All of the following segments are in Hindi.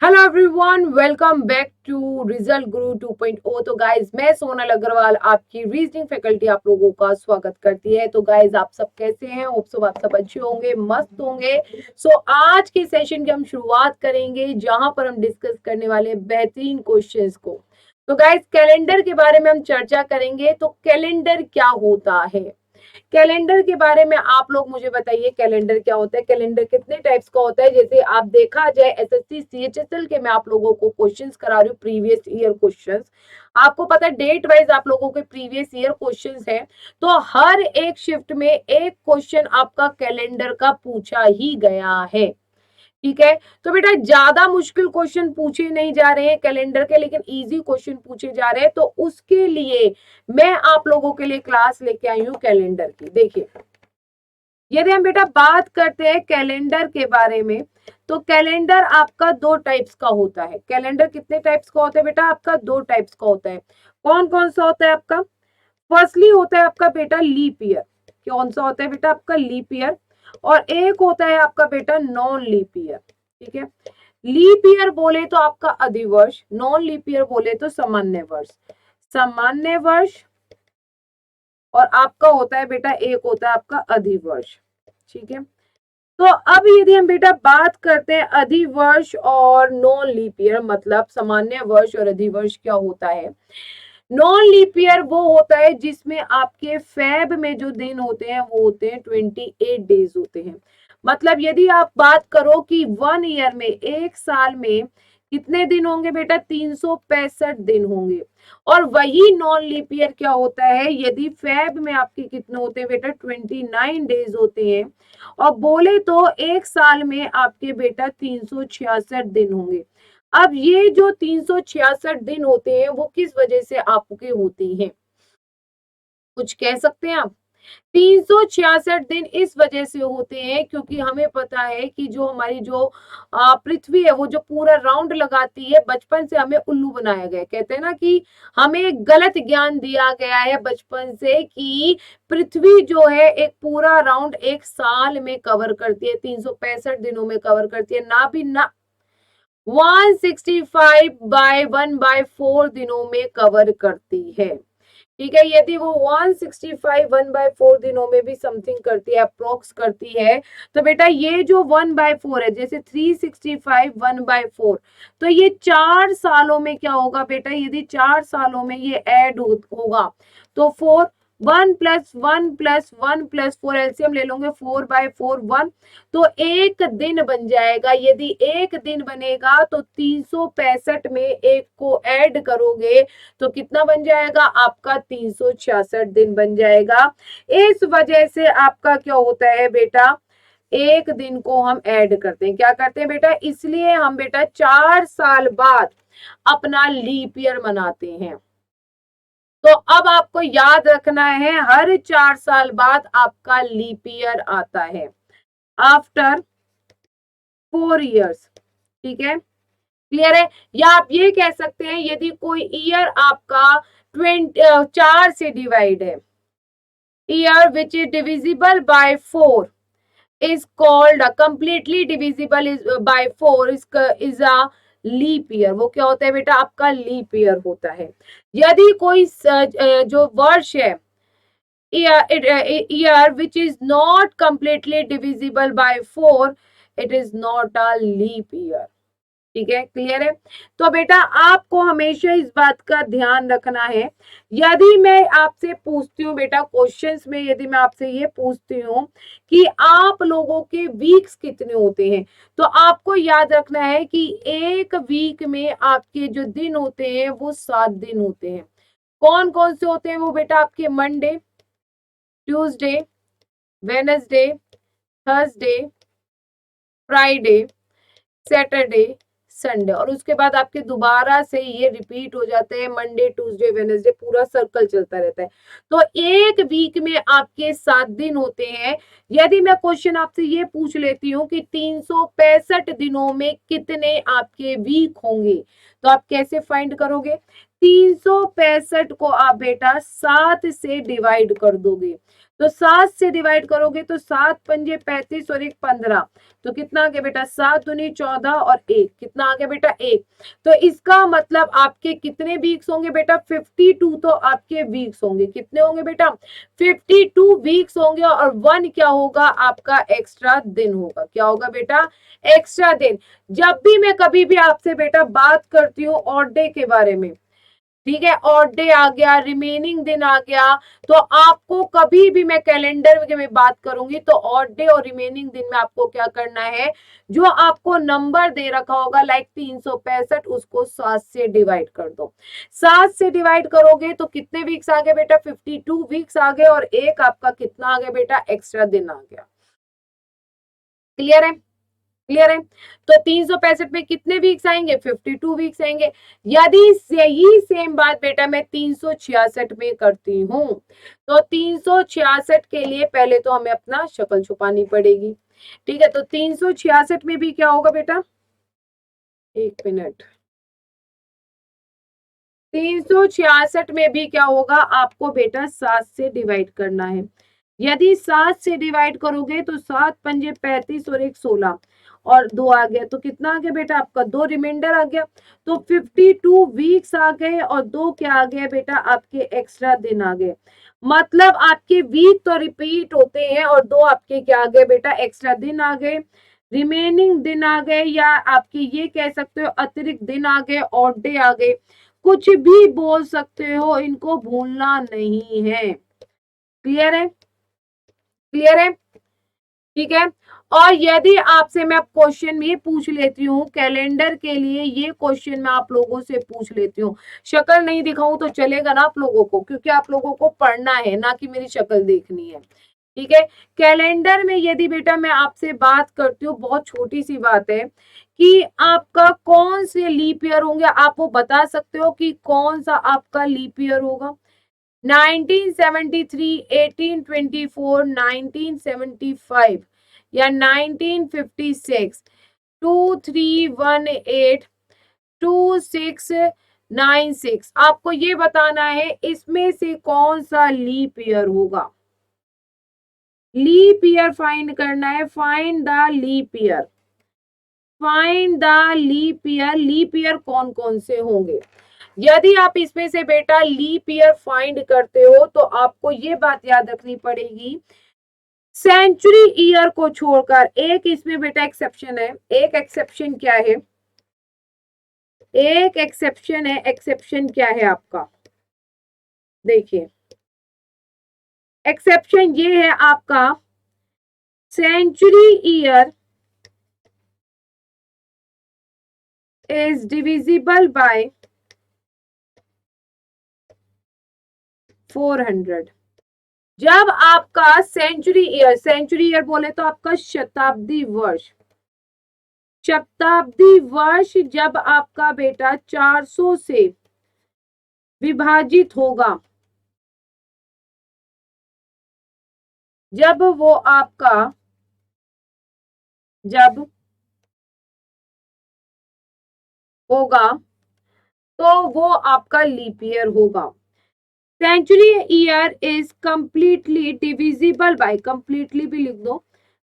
Hello everyone, welcome back to result guru 2.0। तो गाइज, मैं सोनल अग्रवाल आपकी रीजनिंग फैकल्टी आप लोगों का स्वागत करती है। तो गाइज, आप सब कैसे हैं? होप सो आप सब अच्छे होंगे, मस्त होंगे। आज के सेशन की हम शुरुआत करेंगे जहां पर हम डिस्कस करने वाले हैं बेहतरीन क्वेश्चंस को। तो गाइज, कैलेंडर के बारे में हम चर्चा करेंगे। तो कैलेंडर क्या होता है? कैलेंडर के बारे में आप लोग मुझे बताइए, कैलेंडर क्या होता है? कैलेंडर कितने टाइप्स का होता है? जैसे आप देखा जाए एसएससी सीएचएसएल के मैं आप लोगों को क्वेश्चंस करा रही हूँ, प्रीवियस ईयर क्वेश्चंस। आपको पता है डेट वाइज आप लोगों के प्रीवियस ईयर क्वेश्चंस हैं। तो हर एक शिफ्ट में एक क्वेश्चन आपका कैलेंडर का पूछा ही गया है। ठीक है, तो बेटा ज्यादा मुश्किल क्वेश्चन पूछे नहीं जा रहे हैं कैलेंडर के, लेकिन इजी क्वेश्चन पूछे जा रहे हैं। तो उसके लिए मैं आप लोगों के लिए क्लास लेके आई हूँ कैलेंडर की। देखिए, यदि हम बेटा बात करते हैं कैलेंडर के बारे में, तो कैलेंडर आपका दो टाइप्स का होता है। कैलेंडर कितने टाइप्स का होता है बेटा? आपका दो टाइप्स का होता है। कौन कौन सा होता है आपका? फर्स्टली होता है आपका बेटा लीप ईयर। कौन सा होता है बेटा? आपका लीप ईयर। और एक होता है आपका बेटा नॉन लीप ईयर। ठीक है, लीप ईयर बोले तो आपका अधिवर्ष, नॉन लीप ईयर बोले तो सामान्य वर्ष। सामान्य वर्ष और आपका होता है बेटा एक होता है आपका अधिवर्ष। ठीक है, तो अब यदि हम बेटा बात करते हैं अधिवर्ष और नॉन लीप ईयर, मतलब सामान्य वर्ष और अधिवर्ष क्या होता है। नॉन लीप ईयर वो होता है जिसमें आपके फेब में जो दिन होते हैं वो होते हैं 28 डेज होते हैं। मतलब यदि आप बात करो कि 1 ईयर में, एक साल में कितने दिन होंगे बेटा? 365 दिन होंगे। और वही नॉन लीप ईयर क्या होता है, यदि फेब में आपके कितने होते हैं बेटा? 29 डेज होते हैं। और बोले तो एक साल में आपके बेटा 366 दिन होंगे। अब ये जो 366 दिन होते हैं वो किस वजह से आपके होते हैं? कुछ कह सकते हैं आप? 366 दिन इस वजह से होते हैं क्योंकि हमें पता है कि जो हमारी जो पृथ्वी है वो जो पूरा राउंड लगाती है, बचपन से हमें उल्लू बनाया गया है। कहते हैं ना कि हमें गलत ज्ञान दिया गया है बचपन से कि पृथ्वी जो है एक पूरा राउंड एक साल में कवर करती है, 365 दिनों में कवर करती है, ना भी ना 165 बाय 1/4 दिनों में कवर करती है। ठीक है, यदि वो 165 1/4 दिनों में भी समथिंग करती है, अप्रोक्स करती है, तो बेटा ये जो 1/4 है, जैसे 365 1/4, तो ये 4 सालों में क्या होगा बेटा? यदि 4 सालों में ये ऐड होगा तो 4 1+1+1+4 एलसीएम ले लोगे, 4/4 1, तो एक दिन बन जाएगा। यदि एक दिन बनेगा तो 365 में एक को ऐड करोगे तो कितना बन जाएगा? आपका 366 दिन बन जाएगा। इस वजह से आपका क्या होता है बेटा? एक दिन को हम ऐड करते हैं। क्या करते हैं बेटा? इसलिए हम बेटा 4 साल बाद अपना लीप ईयर मनाते हैं। तो अब आपको याद रखना है, हर 4 साल बाद आपका लीप ईयर आता है, आफ्टर 4 इयर्स। ठीक है, क्लियर है? या आप ये कह सकते हैं यदि कोई ईयर आपका 4 से डिवाइड है, year which is divisible by 4 is called a completely divisible is by 4 is a leap year. वो क्या होता है बेटा? आपका लीप ईयर होता है। यदि कोई जो वर्ष है, year which is not completely divisible by 4, it is not a leap year। ठीक है, क्लियर है? तो बेटा आपको हमेशा इस बात का ध्यान रखना है। यदि मैं आपसे पूछती हूँ बेटा क्वेश्चंस में, यदि मैं आपसे ये पूछती हूँ कि आप लोगों के वीक्स कितने होते हैं, तो आपको याद रखना है कि एक वीक में आपके जो दिन होते हैं वो 7 दिन होते हैं। कौन कौन से होते हैं वो बेटा? आपके Monday, Tuesday, Wednesday, Thursday, Friday, Saturday, Sunday. और उसके बाद आपके दोबारा से ये रिपीट हो जाते हैं, मंडे, ट्यूसडे, वेडनेसडे, पूरा सर्कल चलता रहता है। तो एक वीक में आपके 7 दिन होते हैं। यदि मैं क्वेश्चन आपसे ये पूछ लेती हूँ कि 365 दिनों में कितने आपके वीक होंगे, तो आप कैसे फाइंड करोगे? 365 को आप बेटा 7 से डिवाइड कर दोगे, तो 7 से डिवाइड करोगे तो 7 पंजे 35 और 1 15, तो कितना आ गया बेटा 7 दूनी 14 और 1 कितना आ गया बेटा 1। तो इसका मतलब आपके कितने वीक्स होंगे बेटा 52, तो आपके वीक्स होंगे कितने होंगे बेटा 52 वीक्स होंगे, और 1 क्या होगा आपका एक्स्ट्रा दिन होगा। क्या होगा बेटा एक्स्ट्रा दिन। जब भी मैं कभी भी आपसे बेटा बात करती हूँ ऑड डे के बारे में, ठीक है, ऑड डे आ गया, रिमेनिंग दिन आ गया, तो आपको कभी भी मैं कैलेंडर में बात करूंगी तो ऑड डे और रिमेनिंग दिन में आपको क्या करना है, जो आपको नंबर दे रखा होगा लाइक 365 उसको 7 से डिवाइड कर दो। 7 से डिवाइड करोगे तो कितने वीक्स आ गए बेटा 52 वीक्स आ गए, और एक आपका कितना आ गया बेटा एक्स्ट्रा दिन आ गया। क्लियर है, क्लियर है। तो 365 में कितने वीक्स आएंगे 52 वीक्स आएंगे। यदि यही सेम बात बेटा मैं 366 में करती हूं, तो 366 के लिए पहले तो हमें अपना शक्ल छुपानी पड़ेगी, ठीक है। तो 366 में भी क्या होगा बेटा, एक मिनट, 366 में भी क्या होगा आपको बेटा 7 से डिवाइड करना है। यदि 7 से डिवाइड करोगे तो 7 पंजे 35 और 1 16 और 2 आ गया, तो कितना आ गया बेटा आपका 2 रिमाइंडर आ गया, तो 52 वीक्स आ गए, और 2 क्या आ गया बेटा आपके एक्स्ट्रा दिन आ गए। मतलब आपके वीक तो रिपीट होते हैं, और 2 आपके क्या आ गए बेटा एक्स्ट्रा दिन आ गए, रिमेनिंग दिन आ गए, या आपके ये कह सकते हो अतिरिक्त दिन आ गए, ऑड डे आ गए, कुछ भी बोल सकते हो, इनको भूलना नहीं है। क्लियर है, क्लियर है, ठीक है। और यदि आपसे मैं क्वेश्चन ये पूछ लेती हूँ कैलेंडर के लिए, ये क्वेश्चन मैं आप लोगों से पूछ लेती हूँ, शक्ल नहीं दिखाऊं तो चलेगा ना आप लोगों को, क्योंकि आप लोगों को पढ़ना है ना कि मेरी शक्ल देखनी है, ठीक है। कैलेंडर में यदि बेटा मैं आपसे बात करती हूँ, बहुत छोटी सी बात है कि आपका कौन से लीप ईयर होंगे, आप वो बता सकते हो कि कौन सा आपका लीप ईयर होगा। 1973, 1824, 1975 या 1956, 2318, 2696, आपको ये बताना है इसमें से कौन सा लीप ईयर होगा। लीप ईयर फाइंड करना है, find the leap year, find the leap year. Leap year कौन कौन से होंगे। यदि आप इसमें से बेटा लीप ईयर फाइंड करते हो तो आपको ये बात याद रखनी पड़ेगी, सेंचुरी ईयर को छोड़कर एक इसमें बेटा एक्सेप्शन है। एक एक्सेप्शन क्या है, एक एक्सेप्शन है, एक्सेप्शन क्या है आपका, देखिए एक्सेप्शन ये है आपका, century year is divisible by 400। जब आपका सेंचुरी ईयर बोले तो आपका शताब्दी वर्ष, शताब्दी वर्ष जब आपका बेटा 400 से विभाजित होगा, जब वो आपका, जब होगा तो वो आपका लीप ईयर होगा। Century year is completely divisible by, completely भी लिख दो,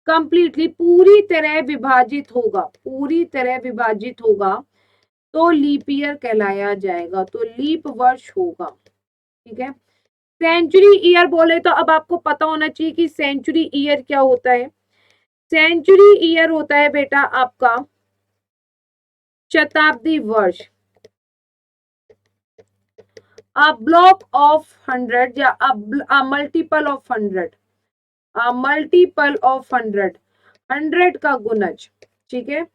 कंप्लीटली पूरी तरह विभाजित होगा, पूरी तरह विभाजित होगा तो लीप ईयर कहलाया जाएगा, तो लीप वर्ष होगा, ठीक है। सेंचुरी ईयर बोले तो अब आपको पता होना चाहिए कि सेंचुरी ईयर क्या होता है। सेंचुरी ईयर होता है बेटा आपका शताब्दी वर्ष, a block of 100 या a multiple of 100, a multiple of 100, 100 का गुणज, ठीक है,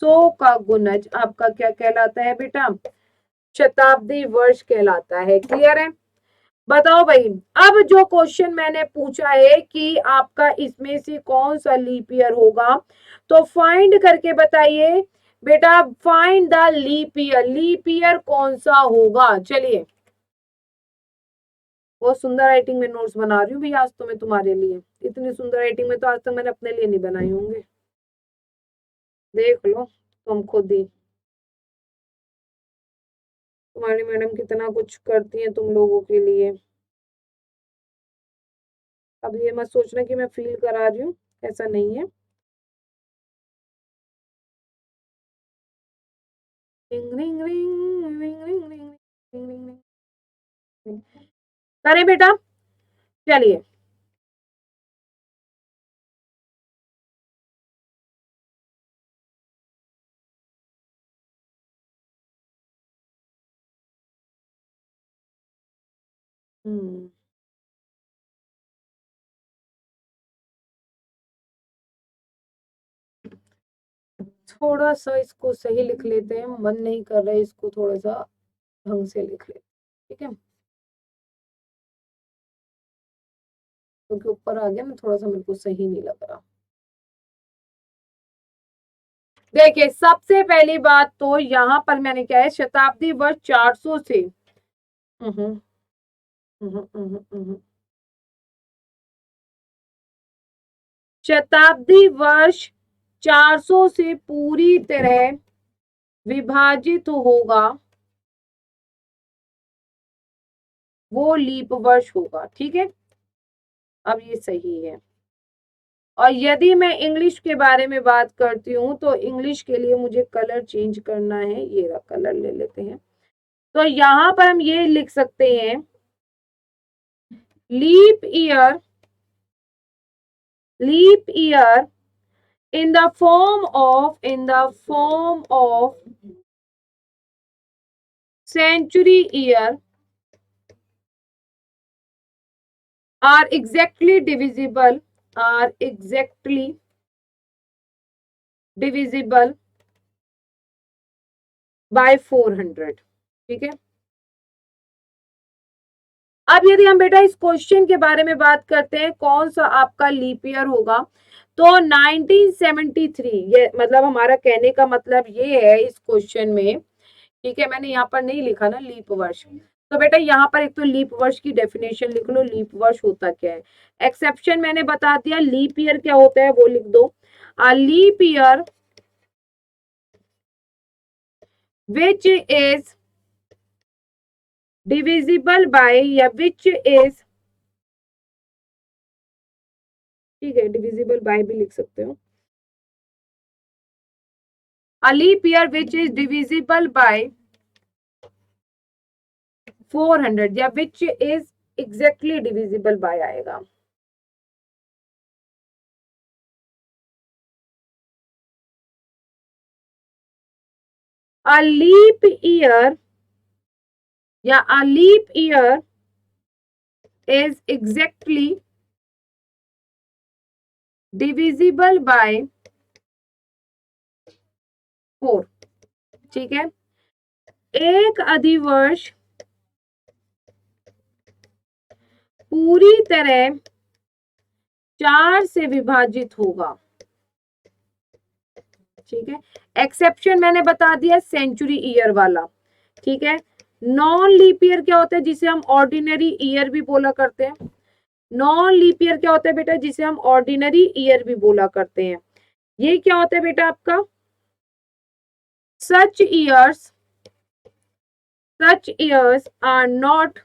100 का गुणज आपका क्या कहलाता है बेटा, शताब्दी वर्ष कहलाता है। क्लियर है, बताओ भाई। अब जो क्वेश्चन मैंने पूछा है कि आपका इसमें से कौन सा लीप ईयर होगा, तो फाइंड करके बताइए बेटा, find the leap year, leap year कौन सा होगा। चलिए, बहुत सुंदर राइटिंग में नोट्स बना रही हूँ भैया आज तो मैं तुम्हारे लिए, इतनी सुंदर राइटिंग में तो आज तक मैंने अपने लिए नहीं बनाई होंगे, देख लो तुम खुद ही, तुम्हारी मैडम कितना कुछ करती हैं तुम लोगों के लिए। अब ये मत सोचना कि मैं फील करा रही हूँ, ऐसा नहीं है। Ring ring ring ring ring ring ring ring. करें बेटा, चलिए। हम्म, थोड़ा सा इसको सही लिख लेते हैं, मन नहीं कर रहा है, इसको थोड़ा सा ढंग से लिख लेते हैं, ठीक है, क्योंकि ऊपर आ गया ना, थोड़ा सा मेरे को सही नहीं लग रहा। देखिए, सबसे पहली बात तो यहाँ पर मैंने क्या है, शताब्दी वर्ष 400 से हम्म, शताब्दी वर्ष 400 से पूरी तरह विभाजित होगा, वो लीप वर्ष होगा, ठीक है। अब ये सही है। और यदि मैं इंग्लिश के बारे में बात करती हूँ तो इंग्लिश के लिए मुझे कलर चेंज करना है, ये रहा कलर ले लेते हैं। तो यहां पर हम ये लिख सकते हैं, leap year, leap year in the form of century year are exactly divisible, are exactly divisible by 400, ठीक है। अब यदि हम बेटा इस क्वेश्चन के बारे में बात करते हैं, कौन सा आपका लीप ईयर होगा, तो 1973, ये मतलब हमारा कहने का मतलब ये है इस क्वेश्चन में, ठीक है। मैंने यहाँ पर नहीं लिखा ना लीप वर्ष, तो बेटा यहाँ पर एक तो लीप वर्ष की डेफिनेशन लिख लो, लीप वर्ष होता क्या है। एक्सेप्शन मैंने बता दिया, लीप ईयर क्या होता है वो लिख दो। Leap year which is divisible by, या विच इज, ठीक है, डिविजिबल बाय भी लिख सकते हो। A leap year which is divisible by 400, या which is exactly divisible by आएगा। A leap year, या a leap year is exactly divisible by 4, ठीक है। एक अधिवर्ष पूरी तरह 4 से विभाजित होगा, ठीक है। एक्सेप्शन मैंने बता दिया, सेंचुरी ईयर वाला, ठीक है। नॉन लीप ईयर क्या होता है, जिसे हम ऑर्डिनरी ईयर भी बोला करते हैं। नॉन लीप ईयर क्या होता है बेटा, जिसे हम ऑर्डिनरी ईयर भी बोला करते हैं। ये क्या होता है बेटा आपका, such years are not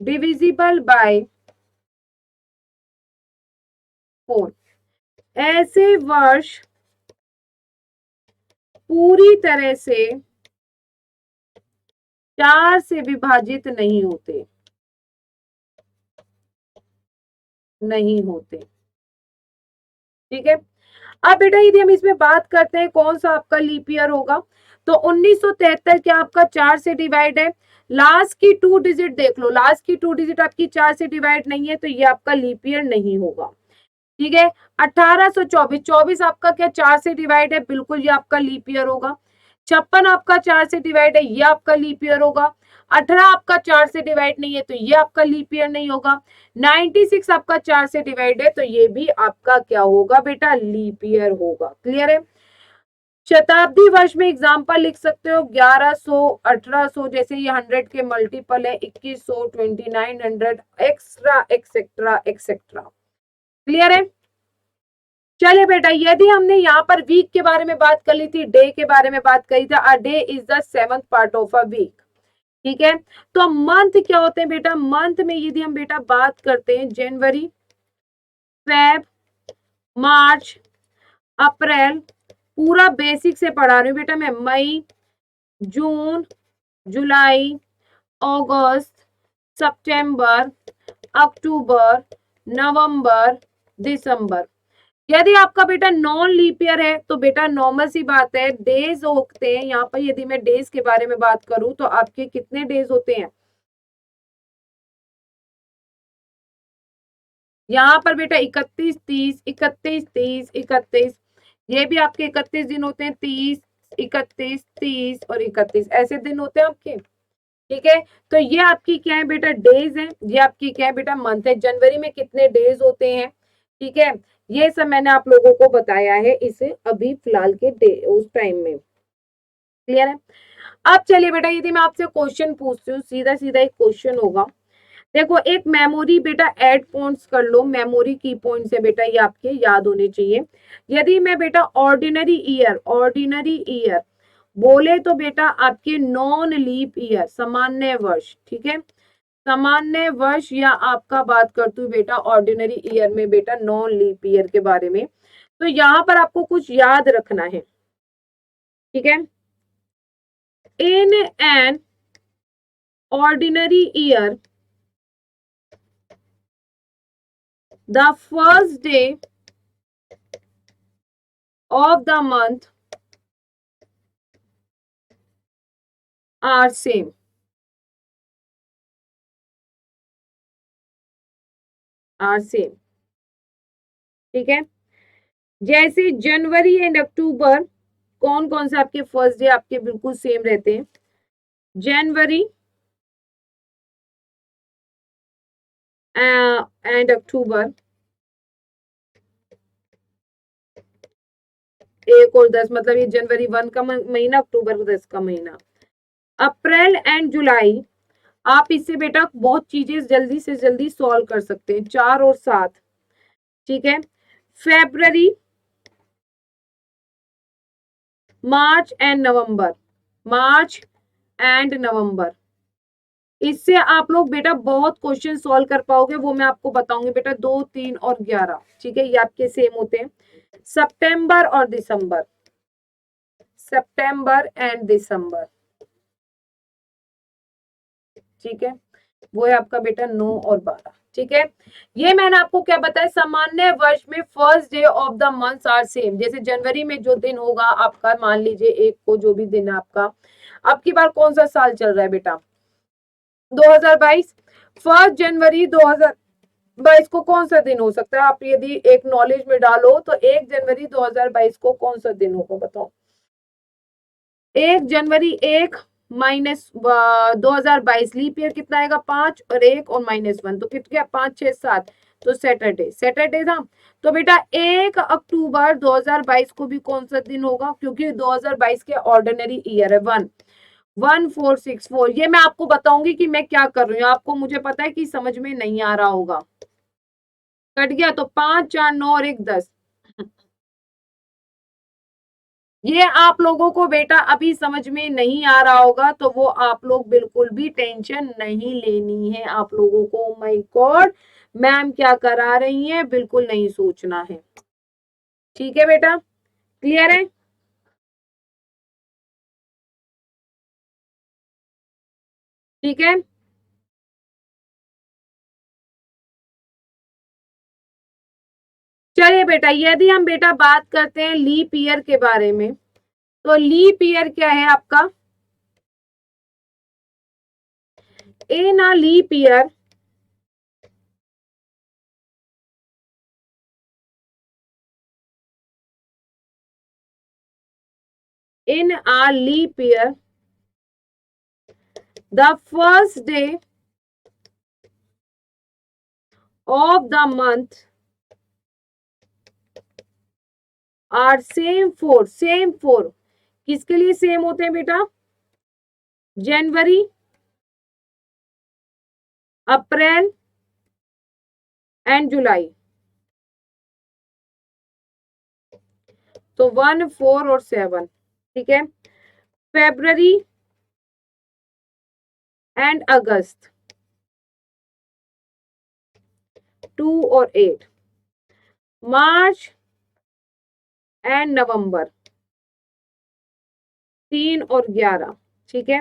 divisible by 4। ऐसे वर्ष पूरी तरह से 4 से विभाजित नहीं होते, नहीं होते, ठीक है। अब बेटा यदि हम इसमें बात करते हैं कौन सा आपका लीप ईयर होगा, तो 1973 क्या आपका 4 से डिवाइड है। लास्ट की 2 डिजिट देख लो, लास्ट की 2 डिजिट आपकी 4 से डिवाइड नहीं है, तो ये आपका लीप ईयर नहीं होगा, ठीक है। 1824, 24 आपका क्या 4 से डिवाइड है, बिल्कुल ये आपका लीप ईयर होगा। 56 आपका 4 से डिवाइड है, ये आपका लीप ईयर होगा। 18 आपका 4 से डिवाइड नहीं है, तो ये आपका लीप ईयर नहीं होगा। 96 आपका 4 से डिवाइड है, तो ये भी आपका क्या होगा बेटा, लीप ईयर होगा। क्लियर है। शताब्दी वर्ष में एग्जाम्पल लिख सकते हो 1100, 1800, जैसे ये 100 के मल्टीपल है, 2100, 2900, एक्स्ट्रा एक्सेट्रा एक्सेट्रा। क्लियर है। चलिए बेटा, यदि हमने यहाँ पर वीक के बारे में बात कर ली थी, डे के बारे में बात करी थी, a day is the 7th part of a week. ठीक है, तो मंथ क्या होते हैं बेटा? मंथ में यदि हम बेटा बात करते हैं जनवरी, फेब, मार्च, अप्रैल, पूरा बेसिक से पढ़ा रही हूँ बेटा मैं। मई, जून, जुलाई, अगस्त, सितंबर, अक्टूबर, नवंबर, दिसंबर। यदि आपका बेटा नॉन लीप ईयर है तो बेटा नॉर्मल सी बात है, डेज होते हैं यहाँ पर। यदि मैं डेज के बारे में बात करूं तो आपके कितने डेज होते हैं यहाँ पर बेटा? 31, 30, 31, 30, 31। ये भी आपके 31 दिन होते हैं, 30, 31, 30 और 31 ऐसे दिन होते हैं आपके। ठीक है, तो ये आपकी क्या है बेटा? डेज है। ये आपकी क्या है बेटा? मंथ है। जनवरी में कितने डेज होते हैं? ठीक है, ये सब मैंने आप लोगों को बताया है इसे अभी फिलहाल के डे उस टाइम में। क्लियर है? अब चलिए बेटा, यदि मैं आपसे क्वेश्चन पूछती हूँ, सीधा सीधा एक क्वेश्चन होगा। देखो, एक मेमोरी बेटा ऐड पॉइंट्स कर लो। मेमोरी की पॉइंट्स है बेटा, ये आपके याद होने चाहिए। यदि मैं बेटा ऑर्डिनरी ईयर बोले तो बेटा आपके नॉन लीप ईयर, सामान्य वर्ष। ठीक है, सामान्य वर्ष, या आपका बात करती हूँ बेटा ऑर्डिनरी ईयर में बेटा नॉन लीप ईयर के बारे में। तो यहाँ पर आपको कुछ याद रखना है। ठीक है, in an ordinary year, the first day of the month are same, are same। ठीक है, जैसे जनवरी एंड अक्टूबर, कौन कौन से आपके फर्स्ट डे आपके बिल्कुल सेम रहते हैं? जनवरी एंड अक्टूबर, 1 और 10, मतलब ये जनवरी 1 का महीना, अक्टूबर 10 का महीना। अप्रैल एंड जुलाई, आप इससे बेटा बहुत चीजें जल्दी से जल्दी सॉल्व कर सकते हैं, 4 और 7। ठीक है, February, March and November, March and November. इससे आप लोग बेटा बहुत क्वेश्चन सॉल्व कर पाओगे, वो मैं आपको बताऊंगी बेटा। 2, 3 और 11, ठीक है, ये आपके सेम होते हैं। सितंबर और दिसंबर, सितंबर एंड दिसंबर। ठीक है, वो है आपका बेटा 9 और 12। ठीक है, ये मैंने आपको क्या बताया? सामान्य वर्ष में first day of the month are same. जैसे जनवरी में जो दिन होगा आपका, मान लीजिए 1 को जो भी दिन है आपका, अब की बार कौन सा साल चल रहा है बेटा? 2022। 1 जनवरी 2022 को कौन सा दिन हो सकता है? आप यदि एक नॉलेज में डालो तो 1 जनवरी 2022 को कौन सा दिन होगा बताओ? 1 जनवरी 1 माइनस 2022, लीप ईयर कितना आएगा? 5 और 1 और -1, तो कितना? 5, 6, 7, तो सैटरडे, सैटरडे था। तो बेटा 1 अक्टूबर 2022 को भी कौन सा दिन होगा? क्योंकि 2022 के ऑर्डिनरी ईयर है 11464। ये मैं आपको बताऊंगी कि मैं क्या कर रही हूँ, आपको मुझे पता है कि समझ में नहीं आ रहा होगा। कट गया तो 5, 4, 9 और 1, 10। ये आप लोगों को बेटा अभी समझ में नहीं आ रहा होगा, तो वो आप लोग बिल्कुल भी टेंशन नहीं लेनी है आप लोगों को। माय गॉड, मैम क्या करा रही हैं, बिल्कुल नहीं सोचना है। ठीक है बेटा, क्लियर है? ठीक है, चलिए बेटा, यदि हम बेटा बात करते हैं लीप ईयर के बारे में, तो लीप ईयर क्या है आपका? In a leap year, in a leap year, the first day of the month are same for किसके लिए सेम होते हैं बेटा? जनवरी, अप्रैल एंड जुलाई। तो 1, 4 और 7, ठीक है। फेब्रवरी एंड अगस्त 2 और 8, मार्च एंड नवंबर 3 और 11, ठीक है।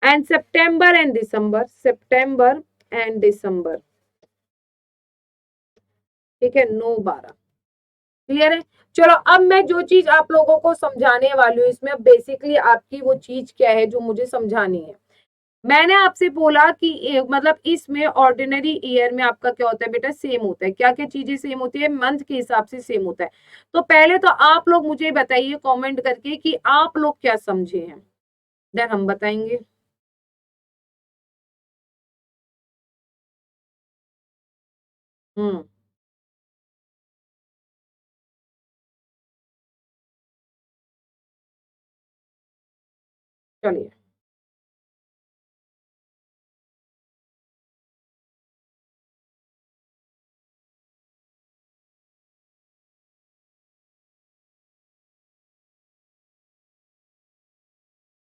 And September and December, September and December, ठीक है, 9, 12। क्लियर है। चलो अब मैं जो चीज आप लोगों को समझाने वाली हूँ इसमें बेसिकली आपकी वो चीज क्या है जो मुझे समझानी है। मैंने आपसे बोला कि मतलब इसमें ऑर्डिनरी ईयर में आपका क्या होता है बेटा, सेम होता है। क्या क्या चीजें सेम होती है, मंथ के हिसाब से सेम होता है। तो पहले तो आप लोग मुझे बताइए कमेंट करके कि आप लोग क्या समझे हैं, देन हम बताएंगे। हम्म, चलिए।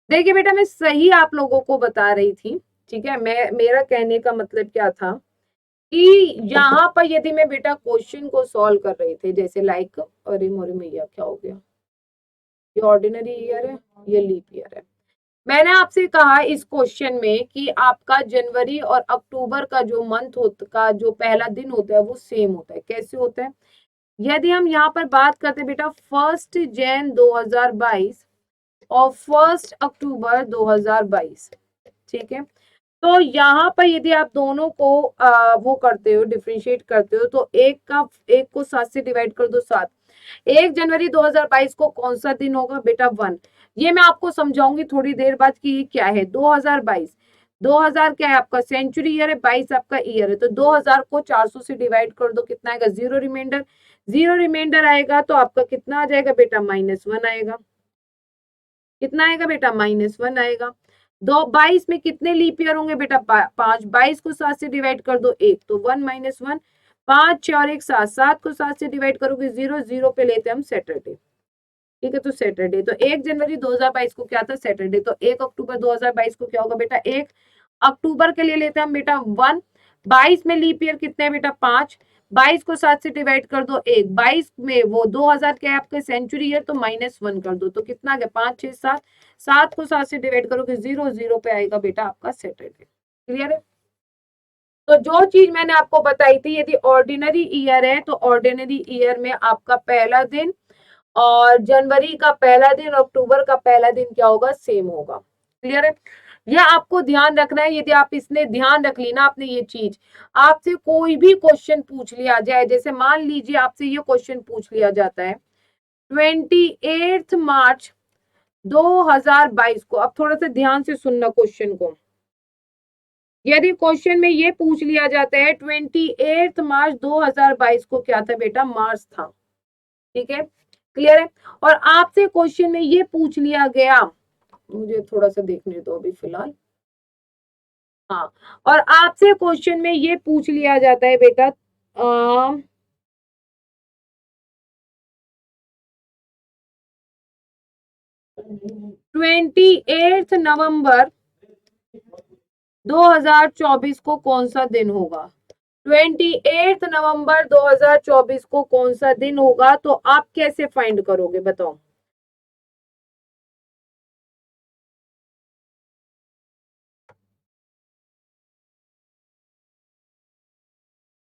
देखिए बेटा मैं सही आप लोगों को बता रही थी, ठीक है। मैं, मेरा कहने का मतलब क्या था कि यहाँ पर यदि मैं बेटा क्वेश्चन को सॉल्व कर रही थी, जैसे लाइक, अरे मोरे मैया क्या हो गया, ये ऑर्डिनरी ईयर है, ये लीप ईयर है। मैंने आपसे कहा इस क्वेश्चन में कि आपका जनवरी और अक्टूबर का जो मंथ होता का जो पहला दिन होता है वो सेम होता है। कैसे होता है, यदि हम यहाँ पर बात करते हैं बेटा 1 जनवरी 2022 और 1 अक्टूबर 2022, ठीक है। तो यहाँ पर यदि आप दोनों को वो करते हो, डिफरेंशिएट करते हो, तो एक को 7 से डिवाइड कर दो, 7। 1 जनवरी 2022 को कौन सा दिन होगा बेटा, 1। ये मैं आपको समझाऊंगी थोड़ी देर बाद कि ये क्या है। 2022, 2000 क्या है आपका सेंचुरी ईयर है, 22 आपका ईयर है। तो 2000 को 400 से डिवाइड कर दो, कितना आएगा, जीरो रिमाइंडर। जीरो रिमाइंडर आएगा तो आपका कितना आ जाएगा बेटा, -1 आएगा। कितना आएगा बेटा, -1 आएगा। 22 में कितने लीप ईयर होंगे बेटा, 5। 22 को 7 से डिवाइड कर दो, 1, तो 1 - 1। 5, 4, 1, 7। 7 को 7 से डिवाइड करोगे, 0। 0 पे लेते हैं हम सैटरडे, ठीक है। तो सैटरडे, तो 1 जनवरी 2022 को क्या था, सैटरडे। तो 1 अक्टूबर 2022 को क्या होगा बेटा, 1 अक्टूबर के लिए लेते हैं हम बेटा 1। 22 में लीप ईयर कितने हैं बेटा, 5। 22 को 7 से डिवाइड कर दो, 1। 22 में वो 2000 क्या है आपके सेंचुरी ईयर, तो -1 कर दो, तो कितना आ गया, 5, 6, 7। 7 को 7 से डिवाइड करोगे, 0। 0 पे आएगा बेटा आपका सैटरडे। क्लियर है। तो जो चीज मैंने आपको बताई थी, यदि ऑर्डिनरी ईयर है तो ऑर्डिनरी ईयर में आपका पहला दिन और जनवरी का पहला दिन, अक्टूबर का पहला दिन क्या होगा, सेम होगा। क्लियर है। यह आपको ध्यान रखना है। यदि आप इसने ध्यान रख ली ना आपने ये चीज, आपसे कोई भी क्वेश्चन पूछ लिया जाए, जैसे मान लीजिए आपसे ये क्वेश्चन पूछ लिया जाता है 28 मार्च 2022 को, अब थोड़ा सा ध्यान से सुनना क्वेश्चन को। यदि क्वेश्चन में ये पूछ लिया जाता है 28 मार्च 2022 को क्या था बेटा, मार्च था, ठीक है। क्लियर है। और आपसे क्वेश्चन में ये पूछ लिया गया, मुझे थोड़ा सा देखने दो अभी फिलहाल, हाँ। और आपसे क्वेश्चन में ये पूछ लिया जाता है बेटा 28 नवंबर 2024 को कौन सा दिन होगा। 28 नवंबर 2024 को कौन सा दिन होगा, तो आप कैसे फाइंड करोगे बताओ।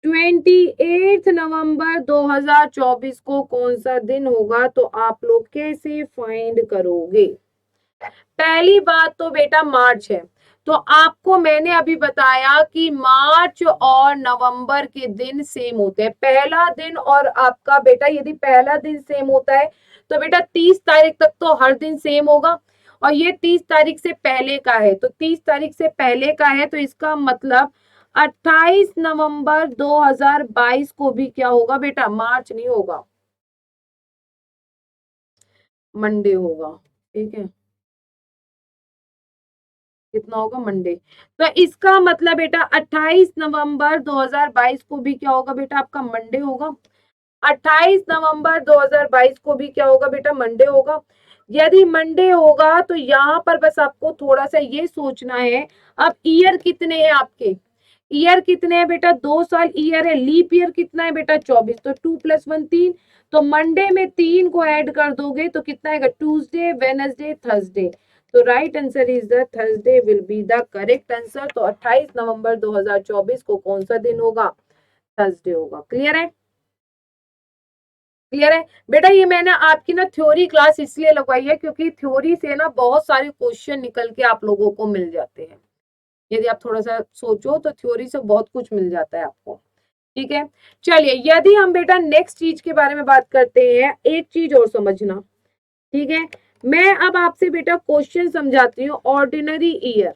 28 नवंबर 2024 को कौन सा दिन होगा, तो आप लोग कैसे फाइंड करोगे। पहली बात तो बेटा मार्च है, तो आपको मैंने अभी बताया कि मार्च और नवंबर के दिन सेम होते हैं। पहला दिन और आपका बेटा यदि पहला दिन सेम होता है तो बेटा 30 तारीख तक तो हर दिन सेम होगा। और ये 30 तारीख से पहले का है, तो 30 तारीख से पहले का है, तो इसका मतलब 28 नवंबर 2022 को भी क्या होगा बेटा, मार्च नहीं होगा, मंडे होगा, ठीक है। कितना होगा, मंडे। तो इसका मतलब बेटा 28 नवंबर 2022 को भी क्या होगा बेटा, आपका मंडे होगा। 28 नवंबर 2022 को भी क्या होगा बेटा, मंडे होगा। यदि मंडे होगा तो यहाँ पर बस आपको थोड़ा सा ये सोचना है, अब ईयर कितने हैं आपके, ईयर कितने हैं बेटा, 2 साल ईयर है, लीप ईयर कितना है बेटा 24, तो 2 + 1 3, तो मंडे में 3 को ऐड कर दोगे तो कितना आएगा, ट्यूसडे वेनसडे थर्सडे, तो right answer is the Thursday will be the correct answer. तो 28 नवंबर 2024 को कौन सा दिन होगा, थर्सडे होगा। क्लियर है, क्लियर है बेटा। ये मैंने आपकी ना थ्योरी क्लास इसलिए लगवाई है क्योंकि थ्योरी से ना बहुत सारे क्वेश्चन निकल के आप लोगों को मिल जाते हैं। यदि आप थोड़ा सा सोचो तो थ्योरी से बहुत कुछ मिल जाता है आपको। ठीक है, चलिए यदि हम बेटा नेक्स्ट चीज के बारे में बात करते हैं, एक चीज और समझना। ठीक है, मैं अब आपसे बेटा क्वेश्चन समझाती हूँ। ऑर्डिनरी ईयर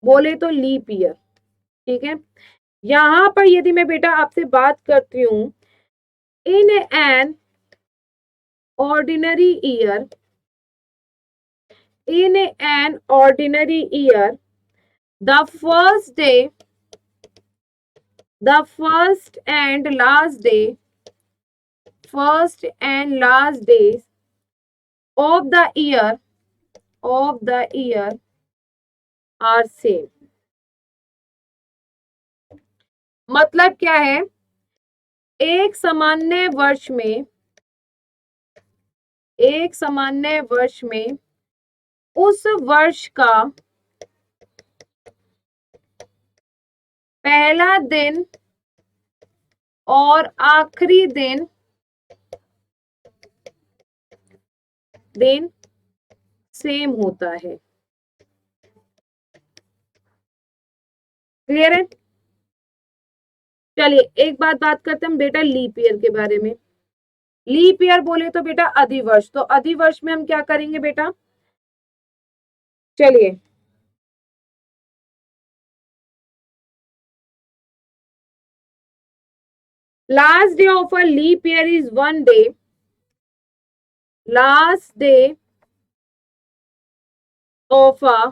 बोले तो लीप ईयर। ठीक है, यहां पर यदि मैं बेटा आपसे बात करती हूँ, in an ordinary year, in an ordinary year, the first day, the first and last days of the year are same। मतलब क्या है, एक सामान्य वर्ष में, एक सामान्य वर्ष में उस वर्ष का पहला दिन और आखिरी दिन सेम होता है। क्लियर है, चलिए एक बात करते हैं हम बेटा लीप ईयर के बारे में। लीप ईयर बोले तो बेटा अधिवर्ष, तो अधिवर्ष में हम क्या करेंगे बेटा, चलिए last day of a leap year is 1 day, last day of a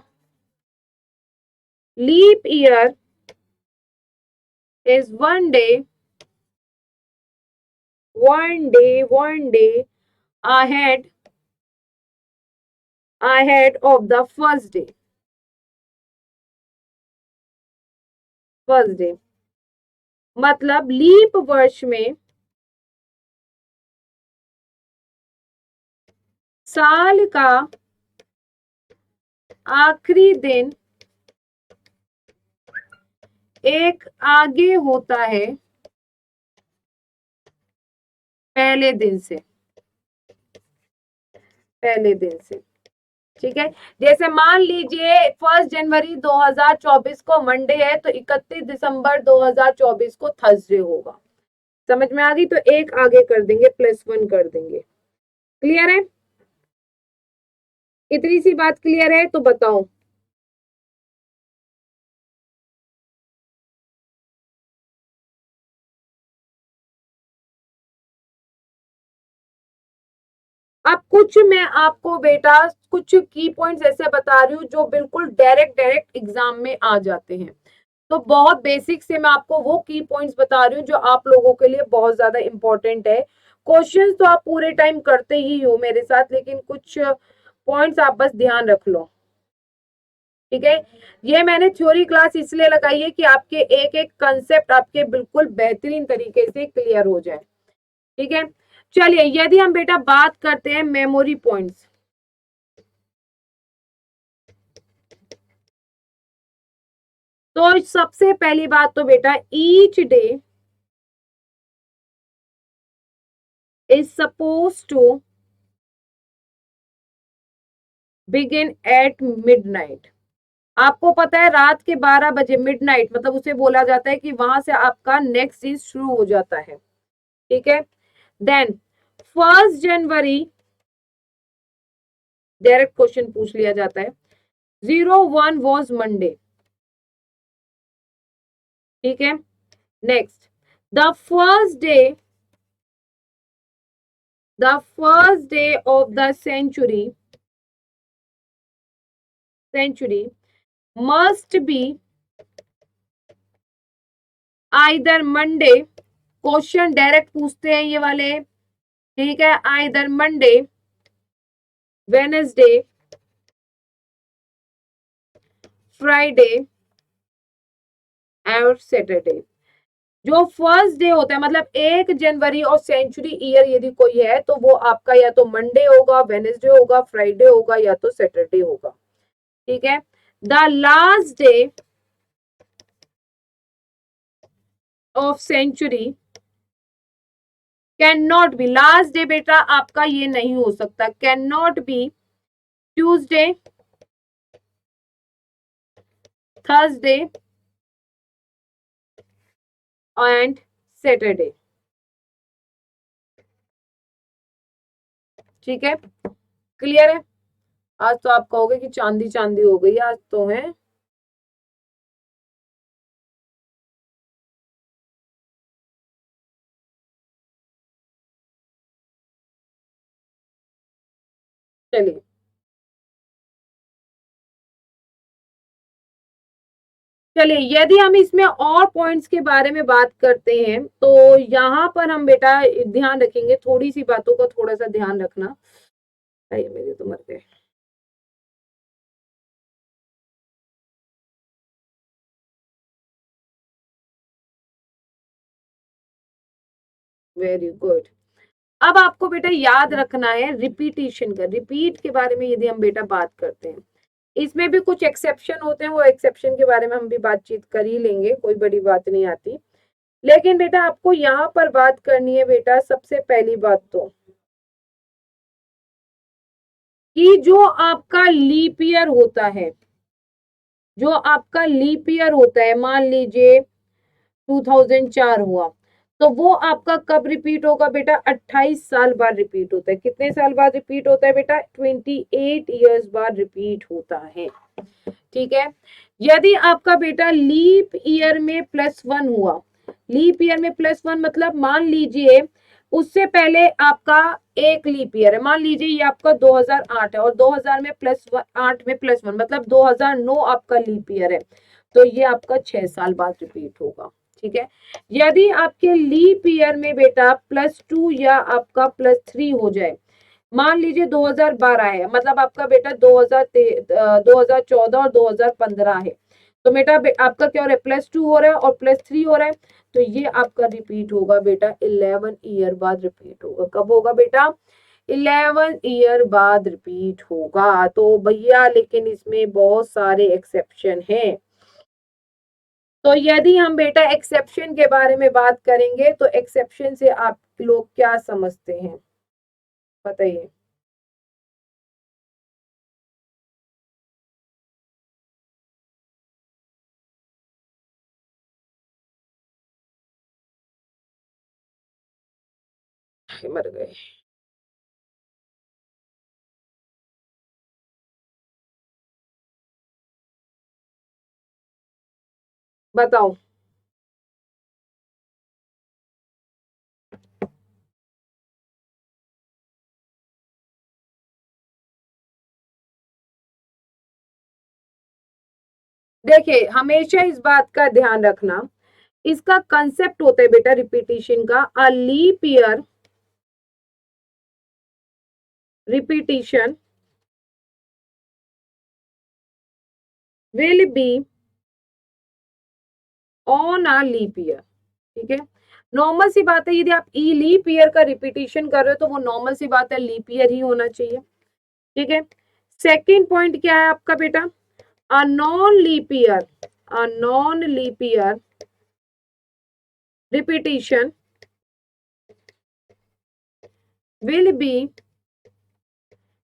leap year is 1 day, 1 day ahead of the first day। मतलब लीप वर्ष में साल का आखिरी दिन एक आगे होता है पहले दिन से, पहले दिन से। ठीक है, जैसे मान लीजिए 1 जनवरी 2024 को मंडे है तो 31 दिसंबर 2024 को थर्सडे होगा। समझ में आ गई, तो एक आगे कर देंगे, +1 कर देंगे। क्लियर है, इतनी सी बात क्लियर है तो बताओ। अब कुछ मैं आपको बेटा कुछ की पॉइंट्स ऐसे बता रही हूँ जो बिल्कुल डायरेक्ट एग्जाम में आ जाते हैं। तो बहुत बेसिक से मैं आपको वो की पॉइंट्स बता रही हूँ जो आप लोगों के लिए बहुत ज्यादा इंपॉर्टेंट है। क्वेश्चंस तो आप पूरे टाइम करते ही हो मेरे साथ, लेकिन कुछ पॉइंट्स आप बस ध्यान रख लो। ठीक है, ये मैंने थ्योरी क्लास इसलिए लगाई है कि आपके एक एक कंसेप्ट आपके बिल्कुल बेहतरीन तरीके से क्लियर हो जाए। ठीक है, चलिए यदि हम बेटा बात करते हैं मेमोरी पॉइंट्स, तो सबसे पहली बात तो बेटा each day is suppose to begin at midnight. आपको पता है रात के 12 बजे मिडनाइट मतलब उसे बोला जाता है कि वहां से आपका नेक्स्ट डे शुरू हो जाता है। ठीक है, देन 1 जनवरी डायरेक्ट क्वेश्चन पूछ लिया जाता है, 01 वॉज मंडे। ठीक है, next the first day of the century must be either Monday, question direct पूछते हैं ये वाले, ठीक है। आइदर मंडे, वेनेसडे, फ्राइडे और सैटरडे। जो फर्स्ट डे होता है मतलब 1 जनवरी और सेंचुरी ईयर यदि कोई है तो वो आपका या तो मंडे होगा, वेनेसडे होगा, फ्राइडे होगा या तो सैटरडे होगा, ठीक है। The last day of century can not be, last day बेटा आपका ये नहीं हो सकता, can not be Tuesday, Thursday and Saturday, ठीक है। क्लियर है। आज तो आप कहोगे कि चांदी चांदी हो गई आज तो है। चलिए चलिए, यदि हम इसमें और पॉइंट्स के बारे में बात करते हैं तो यहाँ पर हम बेटा ध्यान रखेंगे, थोड़ी सी बातों का थोड़ा सा ध्यान रखना। मेरे तो मर गए। Very good. अब आपको बेटा याद रखना है रिपीटिशन का, रिपीट के बारे में यदि हम बेटा बात करते हैं, इसमें भी कुछ एक्सेप्शन होते हैं, वो एक्सेप्शन के बारे में हम भी बातचीत कर ही लेंगे, कोई बड़ी बात नहीं आती। लेकिन बेटा आपको यहाँ पर बात करनी है बेटा, सबसे पहली बात तो कि जो आपका लीप ईयर होता है, जो आपका लीप ईयर होता है, मान लीजिए 2004 हुआ, तो वो आपका कब रिपीट होगा बेटा? 28 साल बाद रिपीट होता है। कितने साल बाद रिपीट होता है बेटा? 28 ईयर्स बाद रिपीट होता है, ठीक है। यदि आपका बेटा लीप ईयर में +1 हुआ, लीप ईयर में +1 मतलब मान लीजिए उससे पहले आपका एक लीप ईयर है, मान लीजिए ये आपका 2008 है और 2000 में +8 में +1 मतलब 2009 आपका लीप ईयर है, तो ये आपका 6 साल बाद रिपीट होगा, ठीक है। यदि आपके लीप ईयर में बेटा +2 या आपका +3 हो जाए, मान लीजिए 2012 है मतलब आपका बेटा 2014 और 2015 है, तो बेटा आपका क्या हो रहा है? +2 हो रहा है और +3 हो रहा है, तो ये आपका रिपीट होगा बेटा 11 ईयर बाद रिपीट होगा। कब होगा बेटा? 11 ईयर बाद रिपीट होगा। तो भैया लेकिन इसमें बहुत सारे एक्सेप्शन हैं। तो यदि हम बेटा एक्सेप्शन के बारे में बात करेंगे तो एक्सेप्शन से आप लोग क्या समझते हैं, बताइए। मर गए। बताओ। देखिए हमेशा इस बात का ध्यान रखना, इसका कंसेप्ट होता है बेटा रिपीटिशन का, a leap year repetition will be on a leap year, ठीक है। नॉर्मल सी बात है, यदि आप ई लीप ईयर का रिपीटिशन कर रहे हो तो वो नॉर्मल सी बात है, लीप ईयर ही होना चाहिए, ठीक है। सेकेंड पॉइंट क्या है आपका बेटा? A non leap year, a non leap year repetition will be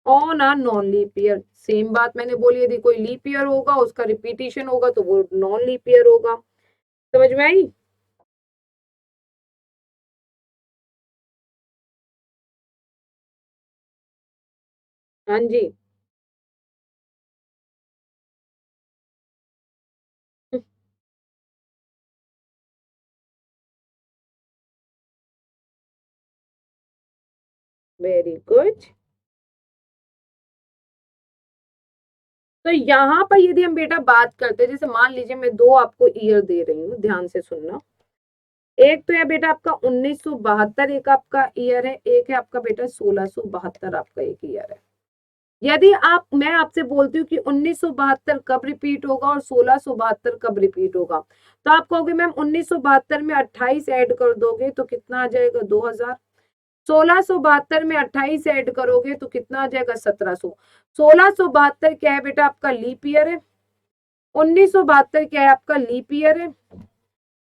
on a non leap year. Same बात मैंने बोली, यदि कोई लीप ईयर होगा उसका रिपीटिशन होगा तो वो नॉन लीप ईयर होगा। समझ में आई? हाँ जी। Very good. तो यहाँ पर यदि हम बेटा बात करते हैं, जैसे मान लीजिए मैं दो आपको ईयर दे रही हूँ, ध्यान से सुनना। एक तो है बेटा आपका 1972 एक आपका ईयर है, एक है आपका बेटा 1672 आपका एक ईयर है। यदि आप मैं आपसे बोलती हूँ कि 1972 कब रिपीट होगा और 1672 कब रिपीट होगा, तो आप कहोगे मैम 1972 में 28 ऐड कर दोगे तो कितना आ जाएगा 2000। 1672 में 28 ऐड करोगे तो कितना आ जाएगा 1700। 1672 क्या है बेटा आपका लीप ईयर है, 1972 क्या है आपका लीप ईयर है,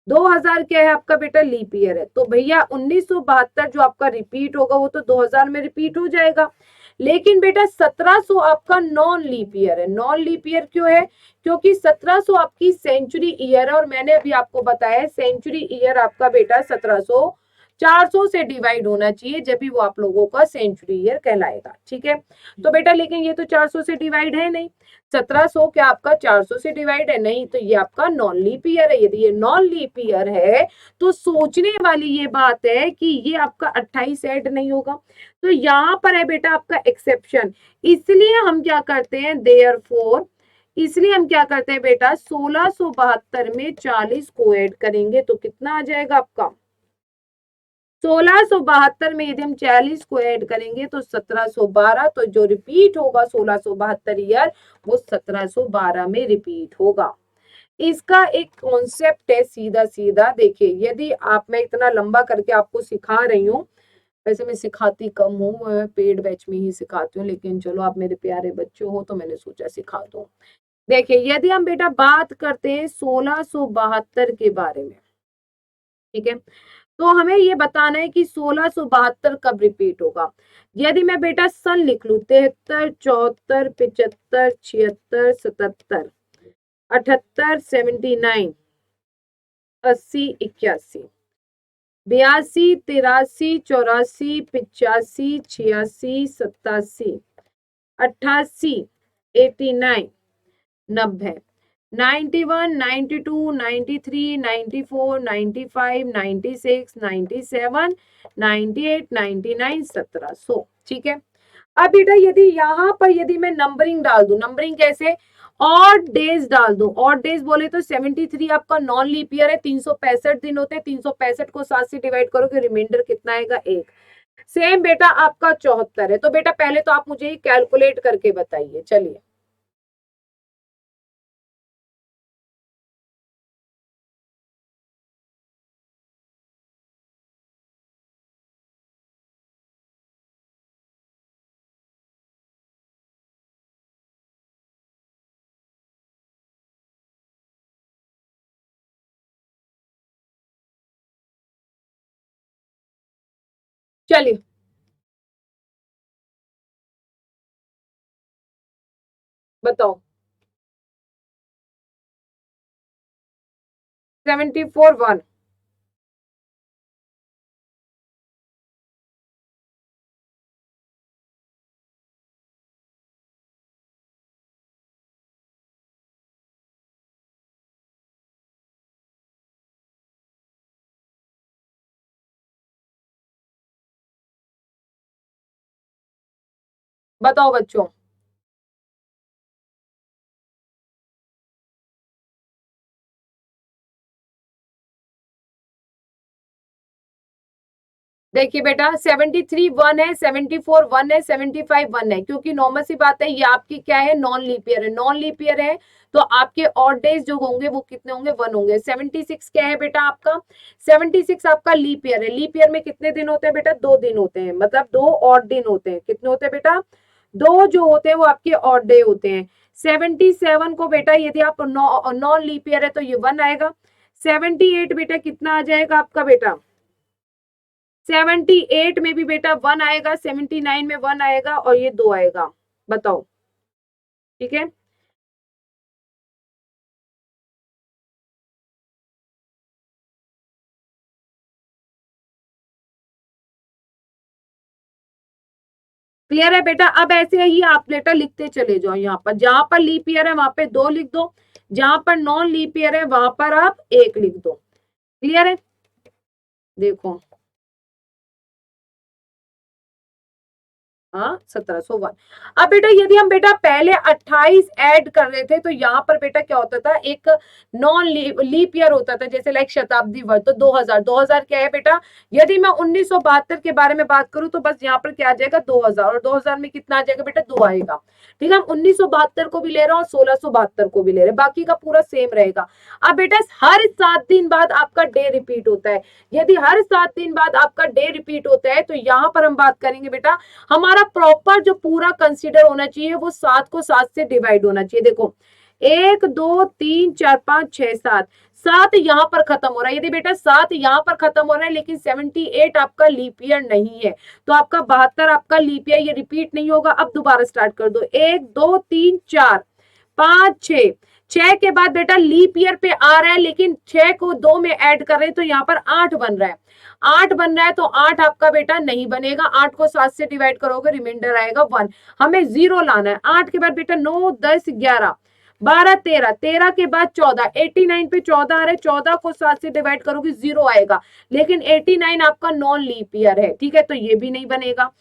2000 क्या है आपका बेटा लीप ईयर है। तो भैया 1972 जो आपका रिपीट होगा वो तो 2000 में रिपीट हो जाएगा। लेकिन बेटा 1700 आपका नॉन लीप ईयर है। नॉन लीप ईयर क्यों है? क्योंकि 1700 आपकी सेंचुरी ईयर है और मैंने अभी आपको बताया सेंचुरी ईयर आपका बेटा 1700 400 से डिवाइड होना चाहिए जब भी वो आप लोगों का सेंचुरी ईयर कहलाएगा। ठीक है, तो बेटा लेकिन ये तो 400 से डिवाइड है नहीं, 1700 क्या आपका 400 से डिवाइड है नहीं, तो ये आपका नॉन लीप ईयर है। यदि ये नॉन लीप ईयर है तो सोचने वाली ये बात है कि ये आपका 28 ऐड नहीं होगा, तो यहाँ पर है बेटा आपका एक्सेप्शन। इसलिए हम क्या करते हैं देयरफॉर, इसलिए हम क्या करते हैं बेटा 1672 में 40 को ऐड करेंगे तो कितना आ जाएगा आपका 1672 में यदि हम 40 को ऐड करेंगे तो 1712, तो जो रिपीट होगा 1672 ईयर वो 1712 में रिपीट होगा। इसका एक कॉन्सेप्ट है सीधा सीधा, देखिए यदि आप, मैं इतना लंबा करके आपको सिखा रही हूँ, वैसे मैं सिखाती कम हूँ, मैं पेड बैच में ही सिखाती हूँ, लेकिन चलो आप मेरे प्यारे बच्चे हो तो मैंने सोचा सिखा दूं। देखिए यदि हम बेटा बात करते हैं 1672 के बारे में, ठीक है, तो हमें ये बताना है कि 1672 कब रिपीट होगा। यदि मैं बेटा सन लिख लू 73 74 75 76 77 78 79 80 81 82 83 84 85 86 87 88 89 90 91 92 93 94 95 96 97 98 99 1700। ठीक है, अब बेटा यदि यहाँ पर यदि मैं नंबरिंग डाल दूं, नंबरिंग कैसे, ऑड डेज डाल दूं, ऑड डेज बोले तो 73 आपका नॉन लीप ईयर है, 365 दिन होते हैं, 365 को 7 से डिवाइड करोगे रिमाइंडर कितना आएगा 1। सेम बेटा आपका 74 है, तो बेटा पहले तो आप मुझे कैलकुलेट करके बताइए, चलिए। चलिए बताओ। 74 1, बताओ बच्चों। देखिए बेटा 73 1 है, 74 1 है, 75 1 है, क्योंकि नॉर्मल सी बात है ये आपकी क्या है नॉन लीप ईयर है, नॉन लीप ईयर है तो आपके ऑड डेज जो होंगे वो कितने होंगे 1 होंगे। 76 क्या है बेटा आपका, 76 आपका लीप ईयर है। लीप ईयर में कितने दिन होते हैं बेटा, 2 दिन होते हैं, मतलब 2 ऑड दिन होते हैं। कितने होते हैं बेटा, 2 जो होते हैं वो आपके ऑड डे होते हैं। 77 को बेटा यदि आप नॉन लीप ईयर है तो ये 1 आएगा। 78 बेटा कितना आ जाएगा आपका बेटा, 78 में भी बेटा 1 आएगा, 79 में 1 आएगा और ये 2 आएगा। बताओ, ठीक है। क्लियर है बेटा, अब ऐसे ही आप बेटा लिखते चले जाओ, यहाँ पर जहां पर लीप ईयर है वहां पे 2 लिख दो, जहां पर नॉन लीप ईयर है वहां पर आप 1 लिख दो। क्लियर है, देखो हाँ 1701। अब बेटा यदि हम बेटा पहले 28 ऐड कर रहे थे तो यहाँ पर बेटा क्या होता था, एक नॉन लीप ईयर होता था, जैसे लाइक शताब्दी वर्ष। तो 2000 क्या है बेटा, यदि मैं 1972 के बारे में बात करूं तो बस यहाँ पर क्या आ जाएगा 2000, और 2000 में कितना आ जाएगा बेटा 2 आएगा। ठीक है, हम 1972 को भी ले रहे हैं और 1672 को भी ले रहे हैं, बाकी का पूरा सेम रहेगा। अब बेटा हर 7 दिन बाद आपका डे रिपीट होता है, यदि हर 7 दिन बाद आपका डे रिपीट होता है तो यहाँ पर हम बात करेंगे बेटा, हमारा प्रॉपर जो पूरा कंसीडर होना चाहिए वो 7 को 7 से डिवाइड होना चाहिए। देखो 1 2 3 4 5 6 7, 7 यहाँ पर खत्म हो रहा है, यदि बेटा 7 यहाँ पर खत्म हो रहा है लेकिन 78 आपका लीप ईयर नहीं है तो आपका 72 आपका लीप ईयर ये रिपीट नहीं होगा। अब दोबारा स्टार्ट कर दो, 1 2 3 4 5 6, 6 के बाद बेटा लीप ईयर पे आ रहा है लेकिन 6 को 2 में ऐड कर रहे हैं तो यहाँ पर 8 बन रहा है, 8 बन रहा है तो 8 आपका बेटा नहीं बनेगा, 8 को 7 से डिवाइड करोगे रिमाइंडर आएगा 1, हमें 0 लाना है। 8 के बाद बेटा 9 10 11 12 13, 13 के बाद 14, 89 पे 14 आ रहे, 14 को 7 से डिवाइड करोगे 0 आएगा, लेकिन 89 आपका नॉन लीप ईयर है। ठीक है, तो ये भी नहीं बनेगा।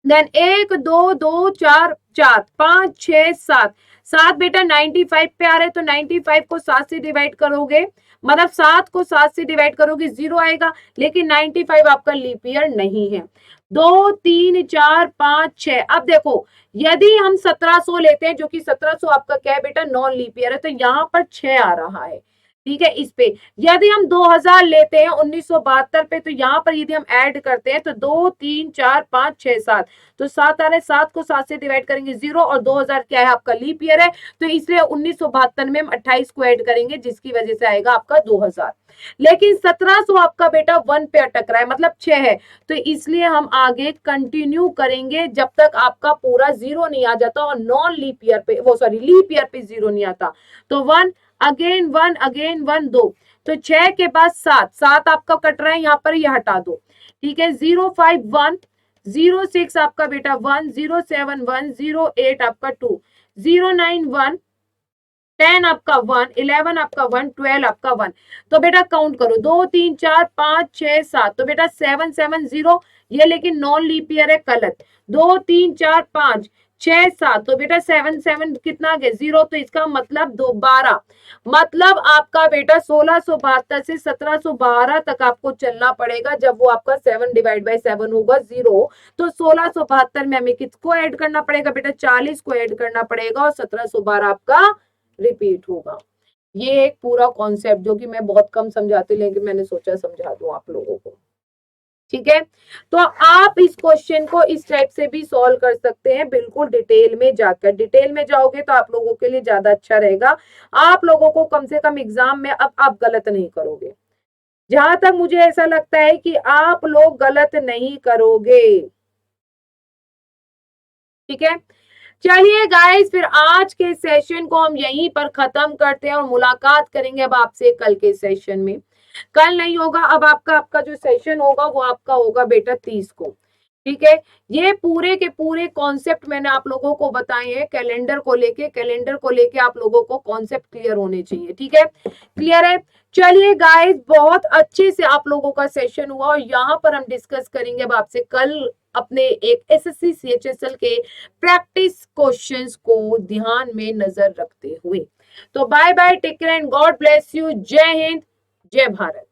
देन 1 2 2 4 4 5 6 7, 7 बेटा 95 पे आ रहे हैं तो 95 को 7 से डिवाइड करोगे, मतलब 7 को 7 से डिवाइड करोगे 0 आएगा, लेकिन 95 आपका लीप ईयर नहीं है। 2 3 4 5 6, अब देखो यदि हम 1700 लेते हैं जो कि 1700 आपका क्या है बेटा नॉन लीप ईयर है, तो यहाँ पर 6 आ रहा है। ठीक है, इस पे यदि हम 2000 लेते हैं 1972 पे तो यहाँ पर यदि हम ऐड करते हैं तो 2 3 4 5 6 7, तो 7 आ रहे, 7 को 7 से डिवाइड करेंगे 0, और 2000 क्या है आपका लीप ईयर है, तो इसलिए 1972 में हम 28 को ऐड करेंगे जिसकी वजह से आएगा आपका 2000। लेकिन 1700 आपका बेटा 1 पे अटक रहा है, मतलब 6 है, तो इसलिए हम आगे कंटिन्यू करेंगे जब तक आपका पूरा 0 नहीं आ जाता और नॉन लीप ईयर पे वो सॉरी लीप ईयर पे 0 नहीं आता। तो 1 अगेन 1 अगेन 1 2, तो 6 के बाद 7, 7 आपका कट रहा है यहाँ पर, ये हटा दो। ठीक है, 0 5 1 0 6 आपका बेटा 1 0 7 1 0 8 आपका 2 0 9 1 10 आपका 1 11 आपका 1 12 आपका 1। तो बेटा काउंट करो 2 3 4 5 6 7, तो बेटा 7 7 0, ये लेकिन नॉन लीप ईयर है, गलत। 2 3 4 5 6 7, तो बेटा 7 7 कितना आ गया 0, तो इसका मतलब 12, मतलब आपका बेटा 1672 से 1712 तक आपको चलना पड़ेगा, जब वो आपका 7 डिवाइड बाई 7 होगा 0, तो 1672 में हमें किसको ऐड करना पड़ेगा बेटा 40 को ऐड करना पड़ेगा, और 1712 आपका रिपीट होगा। ये एक पूरा कॉन्सेप्ट जो कि मैं बहुत कम समझाती हूँ लेकिन मैंने सोचा समझा दूं आप लोगों को। ठीक है, तो आप इस क्वेश्चन को इस टाइप से भी सॉल्व कर सकते हैं, बिल्कुल डिटेल में जाकर। डिटेल में जाओगे तो आप लोगों के लिए ज्यादा अच्छा रहेगा, आप लोगों को कम से कम एग्जाम में अब आप गलत नहीं करोगे। जहां तक मुझे ऐसा लगता है कि आप लोग गलत नहीं करोगे। ठीक है, चलिए गाइस, फिर आज के सेशन को हम यहीं पर खत्म करते हैं और मुलाकात करेंगे अब आपसे कल के सेशन में। कल नहीं होगा, अब आपका जो सेशन होगा वो आपका होगा बेटा 30 को। ठीक है, ये पूरे के पूरे कॉन्सेप्ट मैंने आप लोगों को बताए हैं, कैलेंडर को लेके आप लोगों को कॉन्सेप्ट क्लियर होने चाहिए। ठीक है, क्लियर है। चलिए गाइस, बहुत अच्छे से आप लोगों का सेशन हुआ और यहाँ पर हम डिस्कस करेंगे अब आपसे कल अपने एक एसएससी सीएचएसएल के प्रैक्टिस क्वेश्चंस को ध्यान में नजर रखते हुए। तो bye bye, take care and God bless you. जय हिंद, जय भारत।